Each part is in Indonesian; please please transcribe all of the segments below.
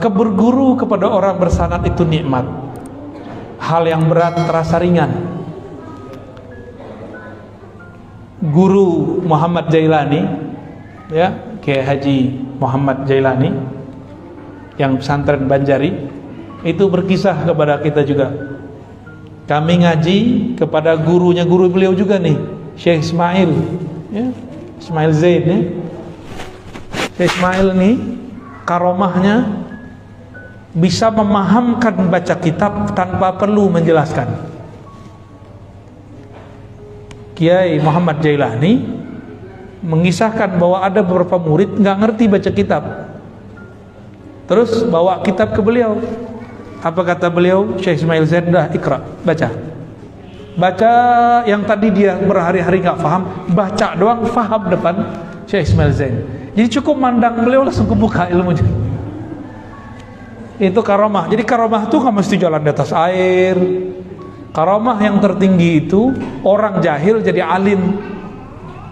Berguru kepada orang bersanad itu nikmat. Hal yang berat terasa ringan. Guru Muhammad Jailani, ya, Kiai Haji Muhammad Jailani yang pesantren Banjari, itu berkisah kepada kita juga. Kami ngaji kepada gurunya, guru beliau juga nih, Syekh Ismail, ya, Ismail Zaid, ya. Syekh Ismail nih karomahnya bisa memahamkan baca kitab tanpa perlu menjelaskan. Kiai Muhammad Jailani mengisahkan bahwa ada beberapa murid nggak ngerti baca kitab, terus bawa kitab ke beliau. Apa kata beliau? Syekh Ismail Zaid, dah ikra, baca yang tadi dia berhari-hari nggak paham, baca doang paham depan Syekh Ismail Zaid. Jadi cukup mandang beliau langsung kebuka ilmunya. Itu karomah. Jadi karomah itu nggak mesti jalan di atas air. Karomah yang tertinggi itu orang jahil jadi alim,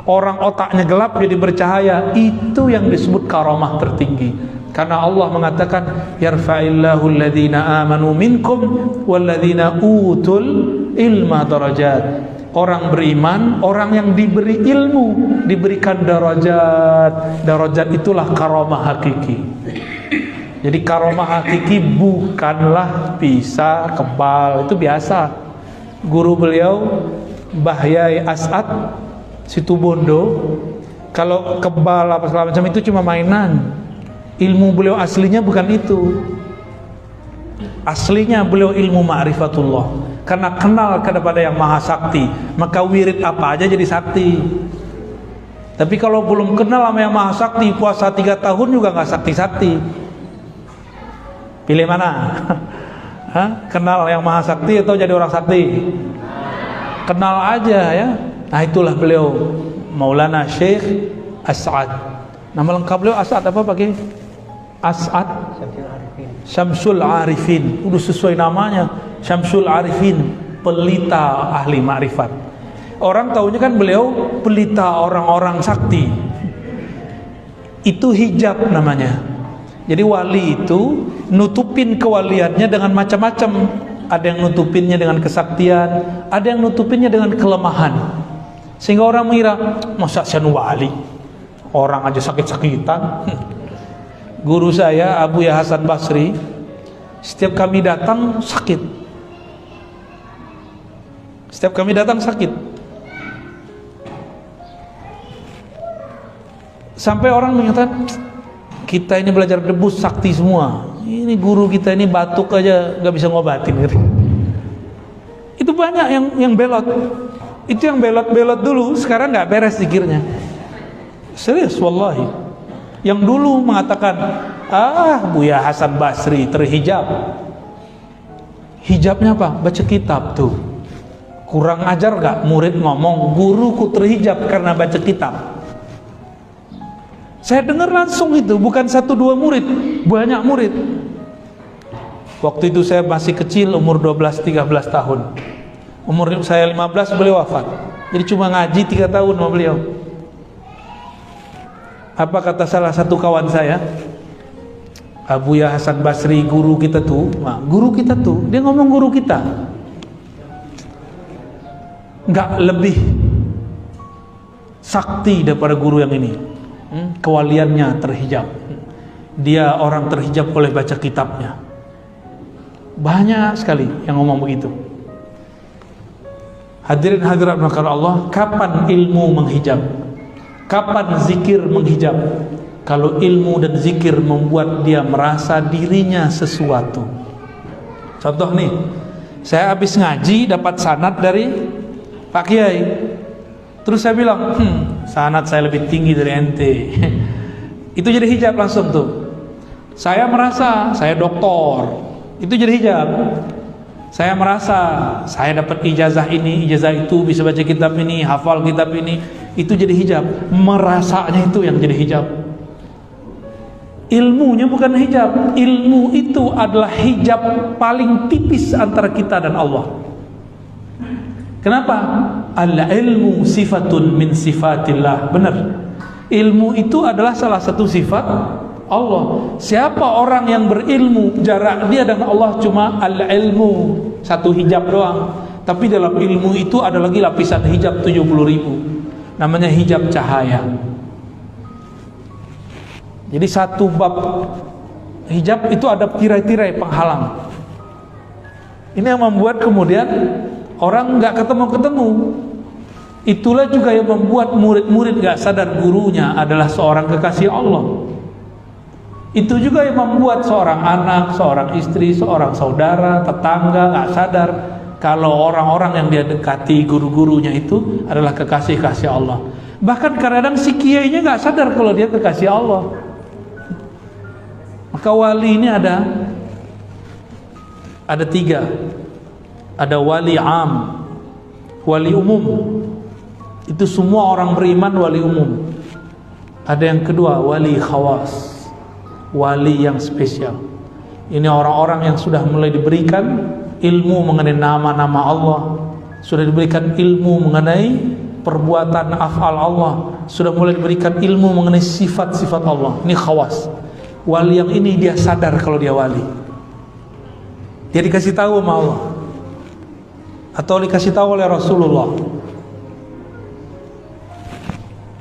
orang otaknya gelap jadi bercahaya. Itu yang disebut karomah tertinggi. Karena Allah mengatakan yarfa'illahu alladhina amanu minkum walladhina utul ilma darajat. Orang beriman, orang yang diberi ilmu diberikan darajat. Darajat itulah karomah hakiki. Jadi karomah hakiki bukanlah bisa kebal, itu biasa. Guru beliau Mbah Yai As'ad Situbondo, kalau kebal apa segala macam itu cuma mainan. Ilmu beliau aslinya bukan itu. Aslinya beliau ilmu ma'rifatullah. Karena kenal kepada yang maha sakti, maka wirid apa aja jadi sakti. Tapi kalau belum kenal sama yang maha sakti, puasa 3 tahun juga nggak sakti-sakti. Pilih mana? Kenal yang maha sakti atau jadi orang sakti? Kenal aja, ya. Nah itulah beliau Maulana Syekh As'ad. Nama lengkap beliau As'ad apa pakai? As'ad Syamsul Arifin. Udah sesuai namanya, Syamsul Arifin, pelita ahli ma'rifat. Orang taunya kan beliau pelita orang-orang sakti. Itu hijab namanya. Jadi wali itu nutupin kewaliannya dengan macam-macam. Ada yang nutupinnya dengan kesaktian, ada yang nutupinnya dengan kelemahan. Sehingga orang mengira, masa sian wali? Orang aja sakit-sakitan. Guru saya Abu Ya Hasan Basri, setiap kami datang sakit. Setiap kami datang sakit. Sampai orang mengatakan, kita ini belajar debus sakti semua. Ini guru kita ini batuk aja nggak bisa ngobatin gitu. Itu banyak yang belot. Itu yang belot-belot dulu, sekarang nggak beres zikirnya. Serius wallahi. Yang dulu mengatakan, Buya Hasan Basri terhijab. Hijabnya apa? Baca kitab tuh. Kurang ajar nggak murid ngomong, guruku terhijab karena baca kitab. Saya dengar langsung itu, bukan 1-2 murid, banyak murid. Waktu itu saya masih kecil, umur 12-13 tahun. Umur saya 15 beliau wafat. Jadi cuma ngaji 3 tahun sama beliau. Apa kata salah satu kawan saya? Abu Ya Hasan Basri guru kita tuh, dia ngomong guru kita nggak lebih sakti daripada guru yang ini. Kewaliannya terhijab. Dia orang terhijab oleh baca kitabnya. Banyak sekali yang ngomong begitu. Hadirin hadirat maka Allah, kapan ilmu menghijab? Kapan zikir menghijab? Kalau ilmu dan zikir membuat dia merasa dirinya sesuatu. Contoh nih, saya habis ngaji dapat sanad dari Pak Kiai. Terus saya bilang, sanad saya lebih tinggi dari ente. Itu jadi hijab langsung tuh. Saya merasa saya doktor. Itu jadi hijab. Saya merasa saya dapat ijazah ini, ijazah itu, bisa baca kitab ini, hafal kitab ini. Itu jadi hijab. Merasanya itu yang jadi hijab. Ilmunya bukan hijab. Ilmu itu adalah hijab paling tipis antara kita dan Allah. Kenapa? Al-ilmu sifatun min sifatillah. Benar. Ilmu itu adalah salah satu sifat Allah. Siapa orang yang berilmu, jarak dia dan Allah cuma al-ilmu, satu hijab doang. Tapi dalam ilmu itu ada lagi lapisan hijab 70.000. Namanya hijab cahaya. Jadi satu bab hijab itu ada tirai-tirai penghalang. Ini yang membuat kemudian orang nggak ketemu-ketemu. Itulah juga yang membuat murid-murid nggak sadar gurunya adalah seorang kekasih Allah. Itu juga yang membuat seorang anak, seorang istri, seorang saudara, tetangga nggak sadar kalau orang-orang yang dia dekati, guru-gurunya itu adalah kekasih-kasih Allah. Bahkan kadang-kadang si kiainya nggak sadar kalau dia kekasih Allah. Maka wali ini ada 3. Ada wali am, wali umum. Itu semua orang beriman wali umum. Ada yang kedua, wali khawas, wali yang spesial. Ini orang-orang yang sudah mulai diberikan ilmu mengenai nama-nama Allah, sudah diberikan ilmu mengenai perbuatan af'al Allah, sudah mulai diberikan ilmu mengenai sifat-sifat Allah. Ini khawas. Wali yang ini dia sadar kalau dia wali. Dia dikasih tahu sama Allah atau dikasih tahu oleh Rasulullah.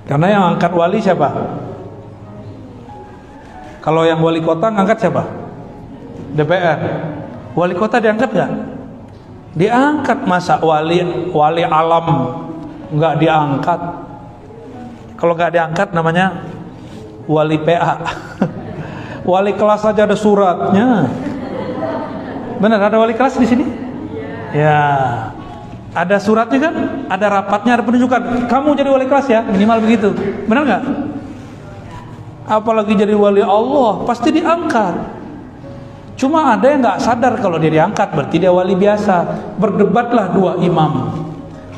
Karena yang angkat wali siapa? Kalau yang wali kota ngangkat siapa? DPR. Wali kota diangkat gak? Diangkat. Masa wali alam nggak diangkat? Kalau nggak diangkat namanya wali PA. Wali kelas aja ada suratnya. Benar, ada wali kelas di sini? Ya. Ada suratnya kan? Ada rapatnya, ada penunjukan. Kamu jadi wali kelas ya, minimal begitu. Benar nggak? Apalagi jadi wali Allah, pasti diangkat. Cuma ada yang nggak sadar kalau dia diangkat, berarti dia wali biasa. Berdebatlah 2 imam.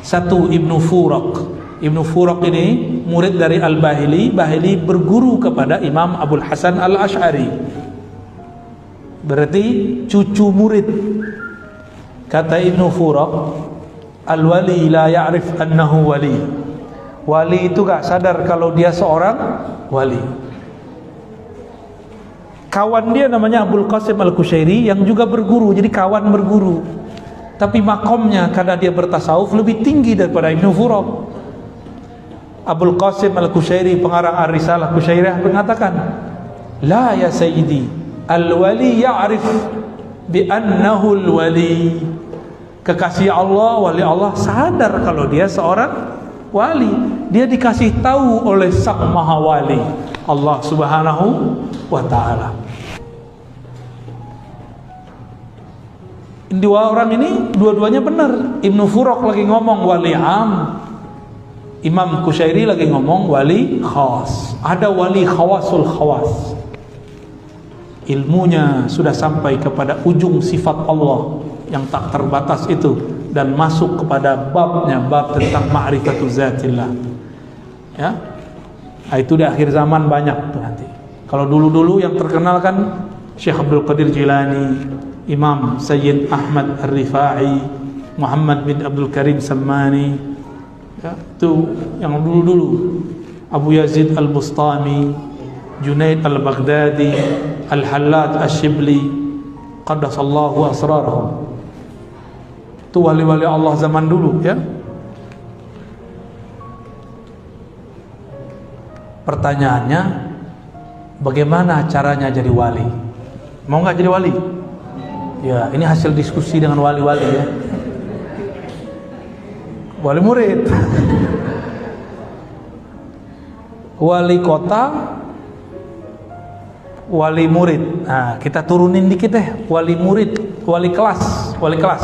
Satu Ibnu Furak. Ibnu Furak ini murid dari Al-Bahili. Bahili berguru kepada Imam Abul Hasan Al-Asy'ari. Berarti cucu murid. Kata Ibnu Furak, al-wali la ya'rif annahu wali. Wali itu gak sadar kalau dia seorang wali. Kawan dia namanya Abul Qasim Al-Kushairi yang juga berguru, jadi kawan berguru. Tapi makomnya karena dia bertasawuf lebih tinggi daripada Ibnu Furak. Abul Qasim Al-Kushairi, pengarang Ar-Risalah Kushairiyah, mengatakan, la ya sayyidi, al-wali ya'rif bi annahu al-wali. Kekasih Allah, wali Allah sadar kalau dia seorang wali. Dia dikasih tahu oleh Sang Maha Wali, Allah Subhanahu wa ta'ala. Dua orang ini dua-duanya benar. Ibnu Furak lagi ngomong wali am, Imam Kushairi lagi ngomong wali khas. Ada wali khawasul khawas, ilmunya sudah sampai kepada ujung sifat Allah yang tak terbatas itu dan masuk kepada babnya, bab tentang ma'rifatu zatillah. Ya. Nah, itu di akhir zaman banyak tuh nanti. Kalau dulu-dulu yang terkenal kan Syekh Abdul Qadir Jilani, Imam Sayyid Ahmad Ar-Rifai, Muhammad bin Abdul Karim Sammani. Ya, itu yang dulu-dulu. Abu Yazid Al-Bustami, Junaid Al-Baghdadi, Al-Hallaj Ash-Shibli, qaddasallahu asrarahum. Itu wali-wali Allah zaman dulu, ya. Pertanyaannya, bagaimana caranya jadi wali? Mau nggak jadi wali? Ya, ini hasil diskusi dengan wali-wali, ya. Wali murid, wali kota, wali murid. Nah, kita turunin dikit deh. Wali murid, wali kelas, wali kelas.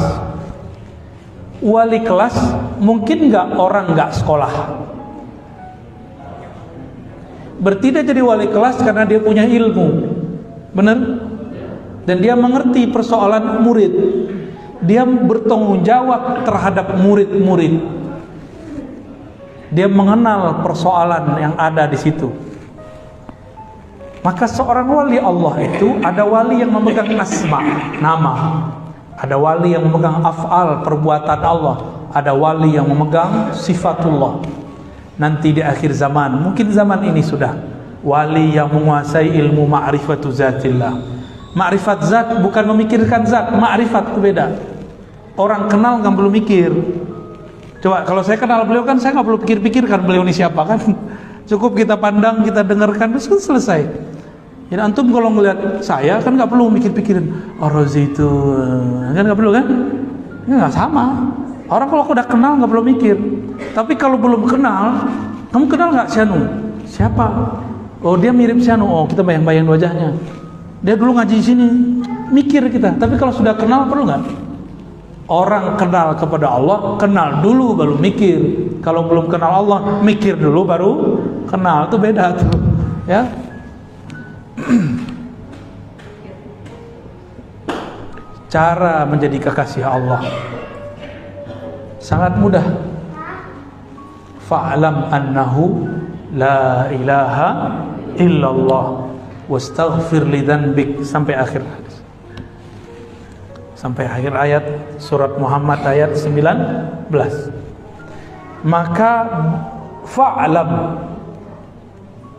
Wali kelas mungkin nggak orang nggak sekolah. Berarti dia jadi wali kelas karena dia punya ilmu, benar? Dan dia mengerti persoalan murid. Dia bertanggung jawab terhadap murid-murid. Dia mengenal persoalan yang ada di situ. Maka seorang wali Allah itu ada wali yang memegang asma, nama. Ada wali yang memegang af'al, perbuatan Allah. Ada wali yang memegang sifatullah. Nanti di akhir zaman, mungkin zaman ini sudah, wali yang menguasai ilmu ma'rifatu zatillah. Ma'rifat zat bukan memikirkan zat, ma'rifat itu beda. Orang kenal nggak perlu mikir. Coba kalau saya kenal beliau kan saya nggak perlu pikir-pikirkan beliau ini siapa kan. Cukup kita pandang, kita dengarkan, terus kan selesai. Jadi antum kalau ngelihat saya kan nggak perlu mikir-pikirin Ar-Razi itu, kan nggak perlu kan? Nggak sama. Orang kalau udah kenal nggak perlu mikir. Tapi kalau belum kenal, kamu kenal nggak si Anu? Siapa? Oh dia mirip si Anu. Oh kita bayang-bayang wajahnya. Dia dulu ngaji di sini. Mikir kita. Tapi kalau sudah kenal perlu nggak? Orang kenal kepada Allah, kenal dulu baru mikir. Kalau belum kenal Allah, mikir dulu baru kenal. Itu beda tuh. Ya. Cara menjadi kekasih Allah sangat mudah. Fa'lam annahu la ilaha illallah wastaghfir li dzanbik sampai akhir hadis. Sampai akhir ayat surat Muhammad ayat 19. Maka fa'lam,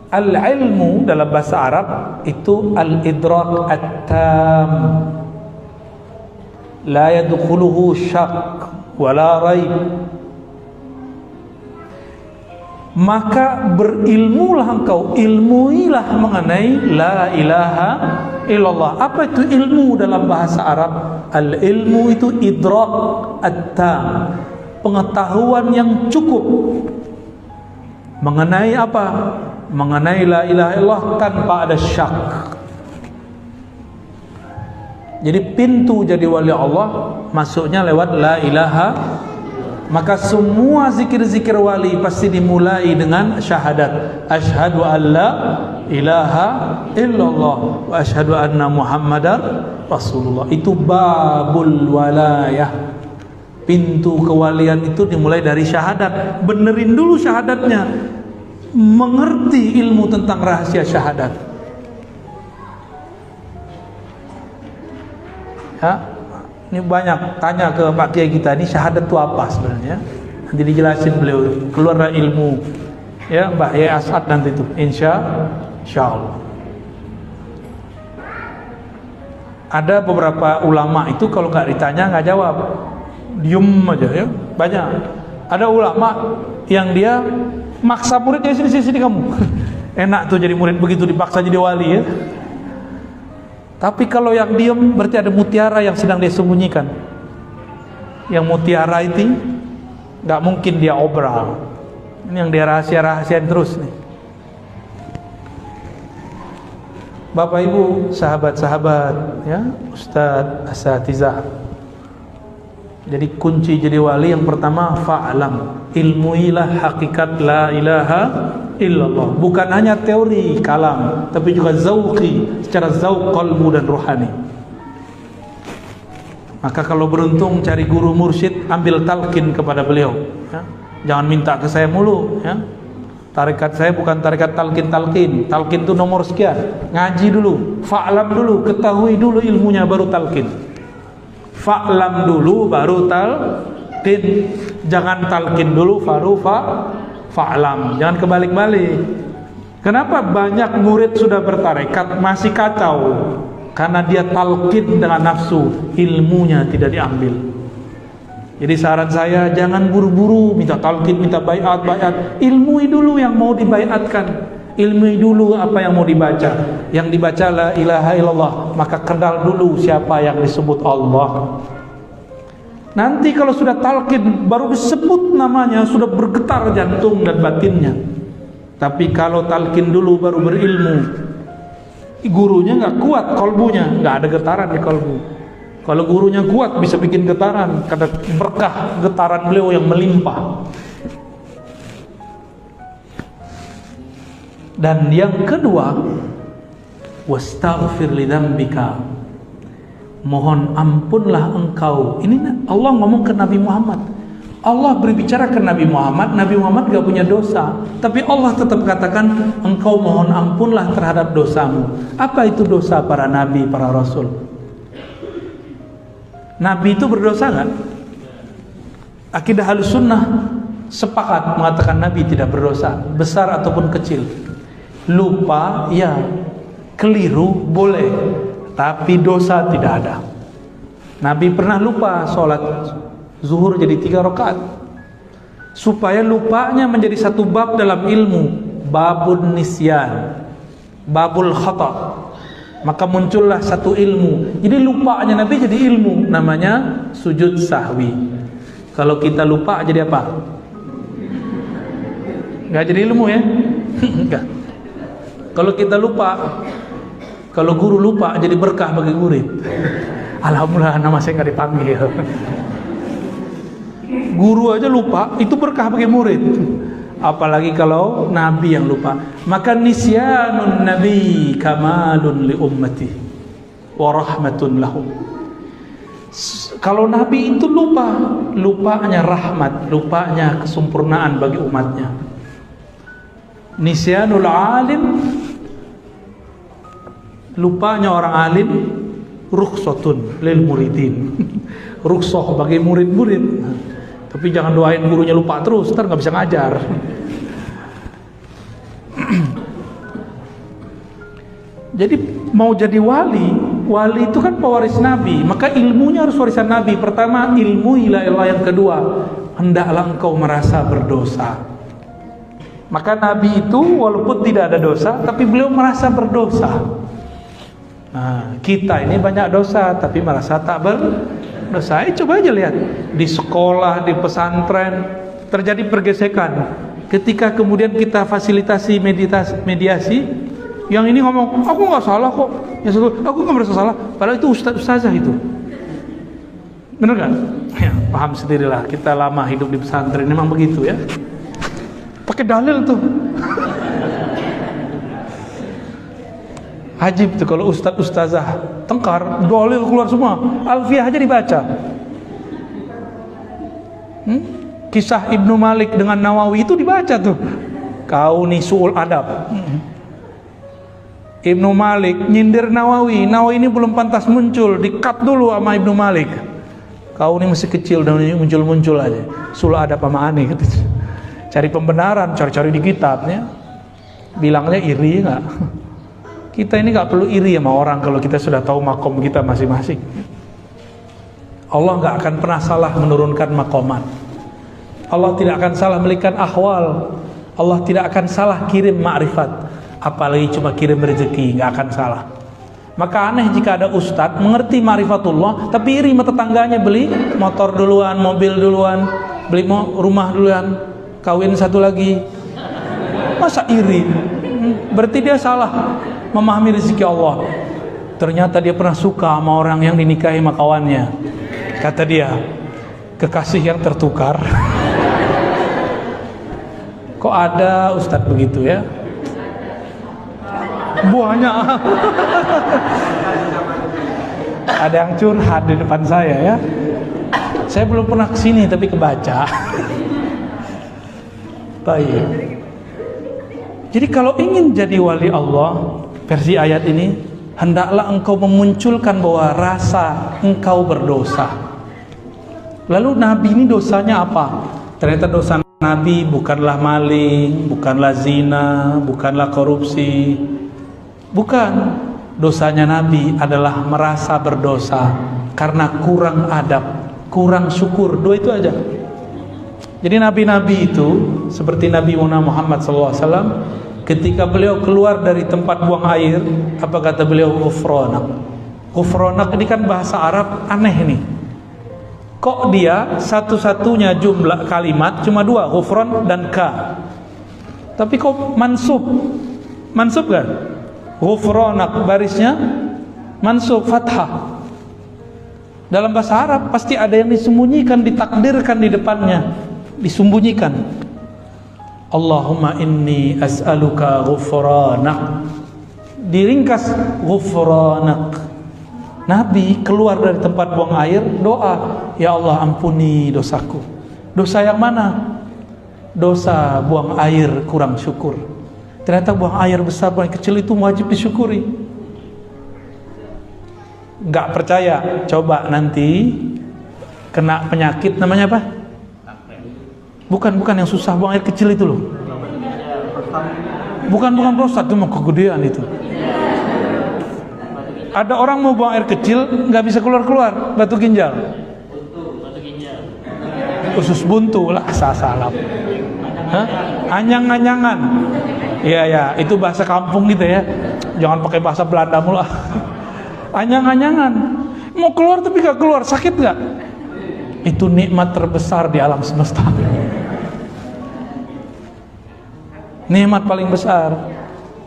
al-ilmu dalam bahasa Arab itu al-idrak at-tam, la yadkhuluhu syak wala raib. Maka berilmulah engkau, ilmuilah mengenai la ilaha illallah. Apa itu ilmu dalam bahasa Arab? Al-ilmu itu idrak at-tam, pengetahuan yang cukup mengenai apa? Mengenai la ilaha illallah tanpa ada syak. Jadi pintu jadi wali Allah masuknya lewat la ilaha. Maka semua zikir-zikir wali pasti dimulai dengan syahadat. Asyhadu an la ilaha illallah wa asyhadu anna Muhammadar Rasulullah. Itu babul walayah. Pintu kewalian itu dimulai dari syahadat. Benerin dulu syahadatnya. Mengerti ilmu tentang rahasia syahadat. Ya. Ini banyak tanya ke Pak Kiai kita, ini syahadat itu apa sebenarnya? Nanti dijelasin beliau, keluar ilmu. Ya, Mbak Yai As'ad nanti itu, insya Allah. Ada beberapa ulama itu kalau nggak ditanya nggak jawab, diem aja ya. Banyak. Ada ulama yang dia maksa muridnya sini kamu. Enak tuh jadi murid begitu dipaksa jadi wali ya. Tapi kalau yang diam berarti ada mutiara yang sedang dia sembunyikan. Yang mutiara itu nggak mungkin dia obral. Ini yang dia rahasian terus nih. Bapak Ibu, sahabat-sahabat, ya, Ustadz, asatizah. Jadi kunci jadi wali yang pertama fa'lam, ilmuilah hakikat la ilaha illallah. Bukan hanya teori kalam, tapi juga zauqi, secara zauq qalbu dan rohani. Maka kalau beruntung cari guru mursyid, ambil talqin kepada beliau ya. Jangan minta ke saya mulu ya. Tarekat saya bukan tarekat talqin. Talqin itu nomor sekian. Ngaji dulu, fa'lam dulu, ketahui dulu ilmunya baru talqin. Fa'lam dulu baru talqin. Jangan talqin dulu baru fa'lam. Jangan kebalik-balik. Kenapa banyak murid sudah bertarekat masih kacau? Karena dia talqin dengan nafsu, ilmunya tidak diambil. Jadi saran saya jangan buru-buru minta talqin, minta baiat. Ilmui dulu yang mau dibaiatkan. Ilmui dulu apa yang mau dibaca. Yang dibaca la ilaha illallah, maka kenal dulu siapa yang disebut Allah. Nanti kalau sudah talqin baru disebut namanya, sudah bergetar jantung dan batinnya. Tapi kalau talqin dulu baru berilmu, gurunya nggak kuat kolbunya, nggak ada getaran di kolbu. Kalau gurunya kuat bisa bikin getaran, karena berkah getaran beliau yang melimpah. Dan yang kedua, wastaghfir li dzambika, mohon ampunlah engkau. Ini Allah ngomong ke Nabi Muhammad. Allah berbicara ke Nabi Muhammad. Nabi Muhammad gak punya dosa, tapi Allah tetap katakan engkau mohon ampunlah terhadap dosamu. Apa itu dosa para nabi, para rasul? Nabi itu berdosa gak? Akidah Ahlussunnah sepakat mengatakan Nabi tidak berdosa, besar ataupun kecil. lupa ya, keliru boleh, tapi dosa tidak ada. Nabi pernah lupa sholat zuhur jadi 3 rakaat. Supaya lupanya menjadi satu bab dalam ilmu, babun nisyan, babul khata. Maka muncullah satu ilmu. Jadi lupanya Nabi jadi ilmu, namanya sujud sahwi. Kalau kita lupa jadi apa? Nggak jadi ilmu ya? Enggak. Kalau kita lupa, kalau guru lupa jadi berkah bagi murid. Alhamdulillah nama saya nggak dipanggil. Guru aja lupa, itu berkah bagi murid. Apalagi kalau Nabi yang lupa. Maka nisyanun Nabi kamalun li ummati wa rahmatun lahum. Kalau Nabi itu lupa, lupanya rahmat, lupanya kesempurnaan bagi umatnya. Nisyanul alim, lupanya orang alim, rukhsatun lil muridin. Rukhsah bagi murid-murid. Tapi jangan doain gurunya lupa terus, ntar nggak bisa ngajar. Jadi mau jadi wali, wali itu kan pewaris Nabi, maka ilmunya harus warisan Nabi. Pertama ilmu ilah, yang kedua hendaklah engkau merasa berdosa. Maka Nabi itu walaupun tidak ada dosa, tapi beliau merasa berdosa. Nah, kita ini banyak dosa, tapi merasa tak berdosa. Coba aja lihat di sekolah, di pesantren terjadi pergesekan. Ketika kemudian kita fasilitasi mediasi, yang ini ngomong aku nggak salah kok, yang satu aku nggak merasa salah, padahal itu ustazah itu. Bener kan? Ya, paham sendirilah, kita lama hidup di pesantren memang begitu ya. Pakai dalil tuh. Ajib tuh kalau ustazah tengkar, dalil keluar semua, Alfiyah aja dibaca. Kisah Ibnu Malik dengan Nawawi itu dibaca tuh. Kau nih suul adab. Ibnu Malik nyindir Nawawi, Nawawi ini belum pantas muncul, di-cut dulu sama Ibnu Malik. Kau ini masih kecil dan muncul-muncul aja. Suul adab sama aneh gitu. Cari pembenaran, cari-cari di kitabnya. Bilangnya iri enggak? Kita ini gak perlu iri sama orang kalau kita sudah tahu makom kita masing-masing. Allah gak akan pernah salah menurunkan makomat. Allah tidak akan salah memberikan ahwal. Allah tidak akan salah kirim ma'rifat. Apalagi cuma kirim rezeki, gak akan salah. Maka aneh jika ada ustadz mengerti ma'rifatullah, tapi iri sama tetangganya, beli motor duluan, mobil duluan, beli rumah duluan, kawin satu lagi. Masa iri? Berarti dia salah memahami rezeki Allah. Ternyata dia pernah suka sama orang yang dinikahi sama kawannya. Kata dia, kekasih yang tertukar. Kok ada ustadz begitu ya? Buahnya. Ada yang curhat di depan saya ya. Saya belum pernah kesini tapi kebaca. Baik. Jadi kalau ingin jadi wali Allah, versi ayat ini, hendaklah engkau memunculkan bahwa rasa engkau berdosa. Lalu Nabi ini dosanya apa? Ternyata dosa Nabi bukanlah maling, bukanlah zina, bukanlah korupsi. Bukan. Dosanya Nabi adalah merasa berdosa karena kurang adab, kurang syukur. Dua itu aja. Jadi nabi-nabi itu seperti Nabi Muhammad SAW, ketika beliau keluar dari tempat buang air, apa kata beliau? Ghufranak. Ghufranak ini kan bahasa Arab aneh nih. Kok dia satu-satunya jumlah kalimat cuma dua, ghufran dan ka. Tapi kok mansub? Mansub kan? Ghufranak barisnya mansub fathah. Dalam bahasa Arab pasti ada yang disembunyikan, ditakdirkan di depannya, disembunyikan. Allahumma inni as'aluka ghufranak. Diringkas ghufranak. Nabi keluar dari tempat buang air, doa, ya Allah ampuni dosaku. Dosa yang mana? Dosa buang air kurang syukur. Ternyata buang air besar, buang air kecil itu wajib disyukuri. Gak percaya? Coba nanti kena penyakit namanya apa? Bukan yang susah, buang air kecil itu loh. Bukan prostat, itu mau kegedean itu. Ada orang mau buang air kecil nggak bisa keluar batu ginjal. Usus buntu lah, salah. Anyang-anyangan. Iya, itu bahasa kampung gitu ya. Jangan pakai bahasa Belanda mulu. Anyang-anyangan. Mau keluar tapi gak keluar, sakit gak? Itu nikmat terbesar di alam semesta. Nikmat paling besar.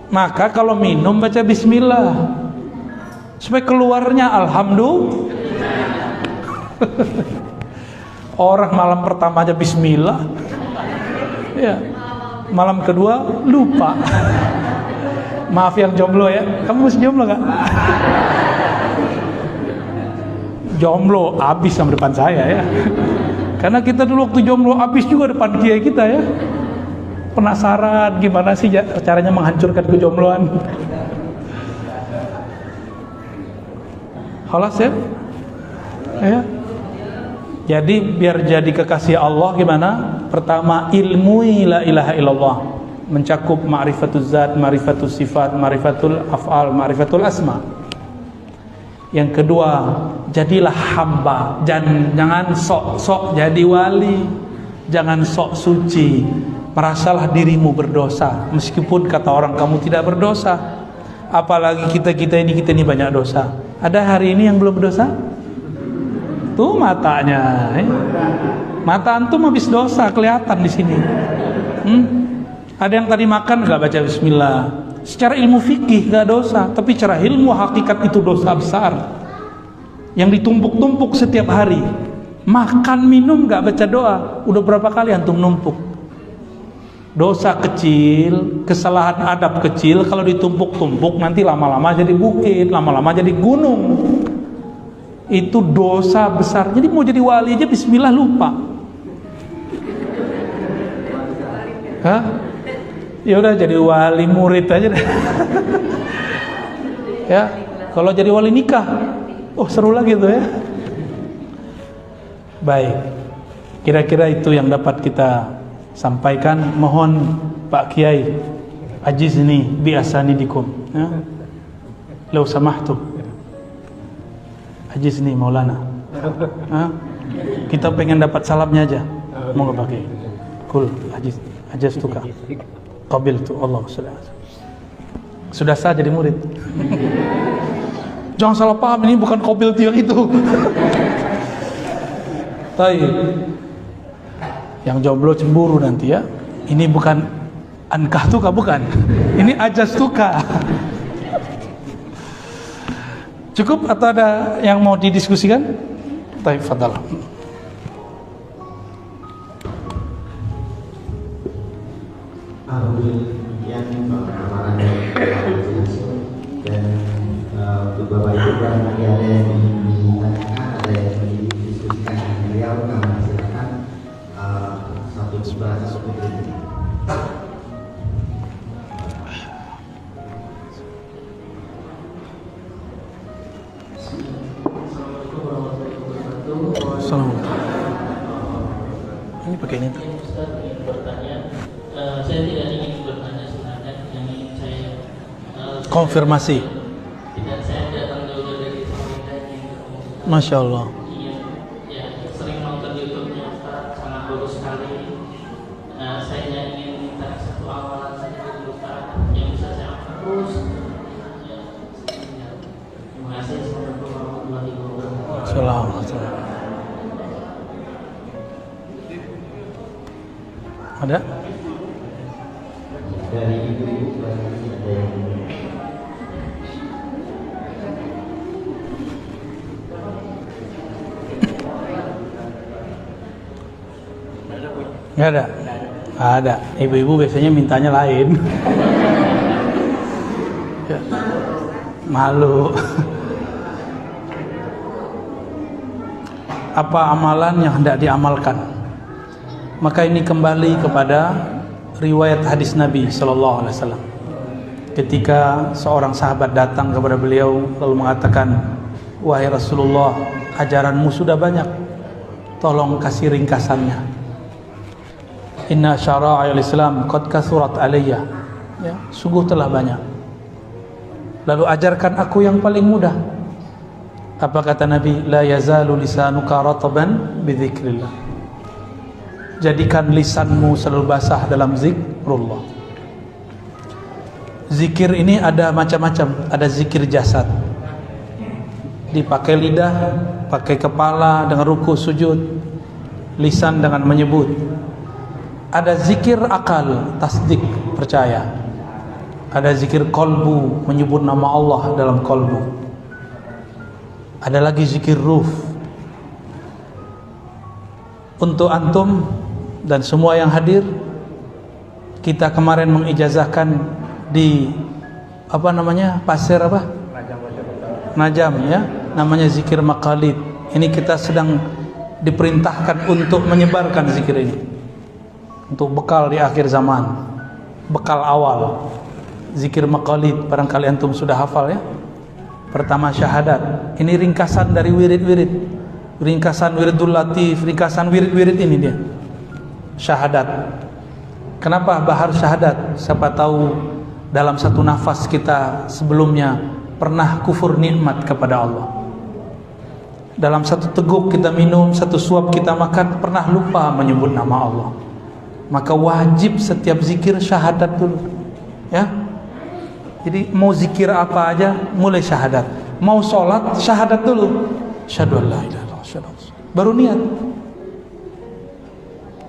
Maka kalau minum baca bismillah, supaya keluarnya alhamdulillah. Orang malam pertama aja bismillah, ya, malam kedua lupa. Maaf yang jomblo ya, kamu masih jomblo gak? Jomblo abis sama depan saya ya, karena kita dulu waktu jomblo abis juga depan kiai kita ya. Penasaran gimana sih caranya menghancurkan kejombloan. Halas ya, ya. Jadi biar jadi kekasih Allah gimana? Pertama, ilmui la ilaha illallah, mencakup ma'rifatul zat, ma'rifatul sifat, ma'rifatul af'al, ma'rifatul asma. Yang kedua, jadilah hamba, jangan sok-sok jadi wali, jangan sok suci. Merasalah dirimu berdosa, meskipun kata orang kamu tidak berdosa. Apalagi kita ini banyak dosa. Ada hari ini yang belum berdosa? Tuh matanya, mata antum habis dosa kelihatan di sini. Ada yang tadi makan nggak baca bismillah. Secara ilmu fikih nggak dosa, tapi secara ilmu hakikat itu dosa besar yang ditumpuk-tumpuk setiap hari. Makan minum nggak baca doa, udah berapa kali antum numpuk? Dosa kecil, kesalahan adab kecil, kalau ditumpuk-tumpuk nanti lama-lama jadi bukit, lama-lama jadi gunung. Itu dosa besar. Jadi mau jadi wali aja bismillah lupa. Hah? Ya udah jadi wali murid aja deh. Ya, kalau jadi wali nikah, oh seru lagi tuh ya. Baik, kira-kira itu yang dapat kita sampaikan. Mohon Pak Kiai ajizni bi asanidikum, ya. Lau samahtu ajizni Maulana. Kita pengen dapat salamnya aja. Mau nggak pakai? Kul ajiz tuka. Qabil tu Allah sudah sah jadi murid. Jangan salah paham, ini bukan qabil tu yang itu. Taib. Yang jomblo cemburu nanti ya. Ini bukan ankah tuka, bukan. Ini ajaz tuka. Cukup atau ada yang mau didiskusikan? Taib, fadal. Alhamdulillah amalan dan untuk Bapak Ibu barangkali ada yang ditanyakan, ada yang didiskusikan dengan beliau, kami silakan satu bahasa seperti ini. Assalamualaikum warahmatullahi wabarakatuh. Assalamualaikum. Ini pakai ini tuh. Ustaz ingin bertanya. Saya tidak ingin bertanya sebenarnya, yang ingin saya Konfirmasi. Tidak, saya datang jauh dari Samarinda, ingin ketemu. Masya Allah. Ingin, ya, sering nonton YouTube-nya Ustaz, sangat bagus sekali. Saya ingin minta satu amalan saja dari Ustaz yang bisa saya amalkan terus. Ya, terima kasih. Assalamualaikum warahmatullahi wabarakatuh. Assalamualaikum. Ada? Dari ibu-ibu barangkali ada yang Nggak ada? Ada. Ibu-ibu biasanya mintanya lain. Ya. Malu. Apa amalan yang hendak diamalkan? Maka ini kembali kepada riwayat hadis Nabi Sallallahu Alaihi Wasallam. Ketika seorang sahabat datang kepada beliau lalu mengatakan, wahai Rasulullah, ajaranmu sudah banyak, tolong kasih ringkasannya. Inna syara'il Islam qad kasurat alayya Ya, sungguh telah banyak. Lalu ajarkan aku yang paling mudah. Apa kata Nabi? La yazalu lisanuka rataban bidzikrillah. Jadikan lisanmu selalu basah dalam zikrullah. Zikir ini ada macam-macam. Ada zikir jasad, dipakai lidah, pakai kepala dengan ruku sujud, lisan dengan menyebut. Ada zikir akal, tasdik, percaya. Ada zikir kolbu, menyebut nama Allah dalam kolbu. Ada lagi zikir ruh. Untuk antum dan semua yang hadir, kita kemarin mengijazahkan di pasir Najam, ya, namanya zikir maqalid. Ini kita sedang diperintahkan untuk menyebarkan zikir ini untuk bekal di akhir zaman, bekal awal. Zikir maqalid, barangkali antum sudah hafal, ya. Pertama syahadat. Ini ringkasan dari wirid-wirid, ringkasan wiridul latif, ringkasan wirid-wirid ini dia. Syahadat. Kenapa harus syahadat? Siapa tahu dalam satu nafas kita sebelumnya pernah kufur nikmat kepada Allah. Dalam satu teguk kita minum, satu suap kita makan, pernah lupa menyebut nama Allah. Maka wajib setiap zikir syahadat dulu, ya. Jadi mau zikir apa aja mulai syahadat. Mau sholat syahadat dulu. Asyhadu an la ilaha illallah, asyhadu anna Muhammadan, baru niat.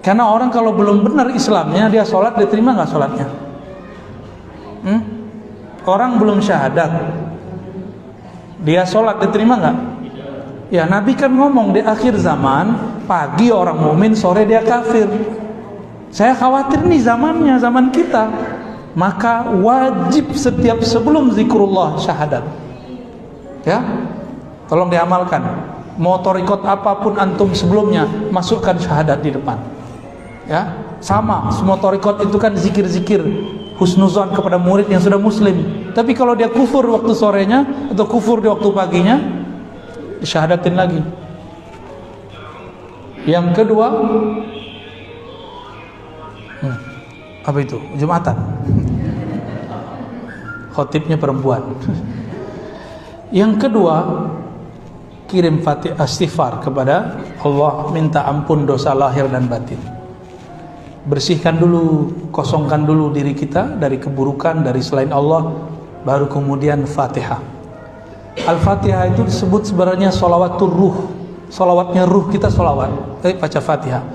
Karena orang kalau belum benar Islamnya, dia sholat, diterima nggak sholatnya? Orang belum syahadat, dia sholat, diterima nggak? Ya, Nabi kan ngomong di akhir zaman, pagi orang mukmin, sore dia kafir. Saya khawatir nih zamannya, zaman kita. Maka wajib setiap sebelum zikrullah syahadat, ya. Tolong diamalkan. Mau thariqat apapun antum sebelumnya, masukkan syahadat di depan, ya. Sama, semua thariqat itu kan zikir-zikir husnuzon kepada murid yang sudah muslim. Tapi kalau dia kufur waktu sorenya atau kufur di waktu paginya, disyahadatin lagi. Yang kedua, apa itu? Jumatan. Khotibnya perempuan. Yang kedua, kirim fatihah istighfar kepada Allah, minta ampun dosa lahir dan batin. Bersihkan dulu, kosongkan dulu diri kita dari keburukan, dari selain Allah, baru kemudian Fatihah. Al-Fatihah itu disebut sebenarnya sholawatul ruh. Sholawatnya ruh kita sholawat, baca Fatihah.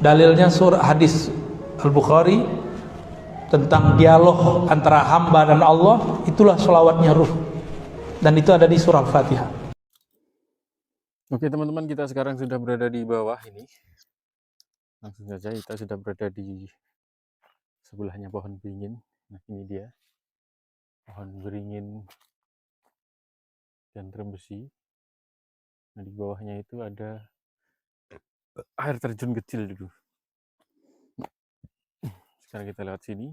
Dalilnya surah hadis Al-Bukhari tentang dialog antara hamba dan Allah, itulah sholawatnya ruh. Dan itu ada di surah Al-Fatihah. Oke teman-teman, kita sekarang sudah berada di bawah ini. Langsung saja kita sudah berada di sebelahnya pohon beringin. Nah ini dia pohon beringin dan trembesi. Nah di bawahnya itu ada air terjun kecil dulu. Sekarang kita lewat sini.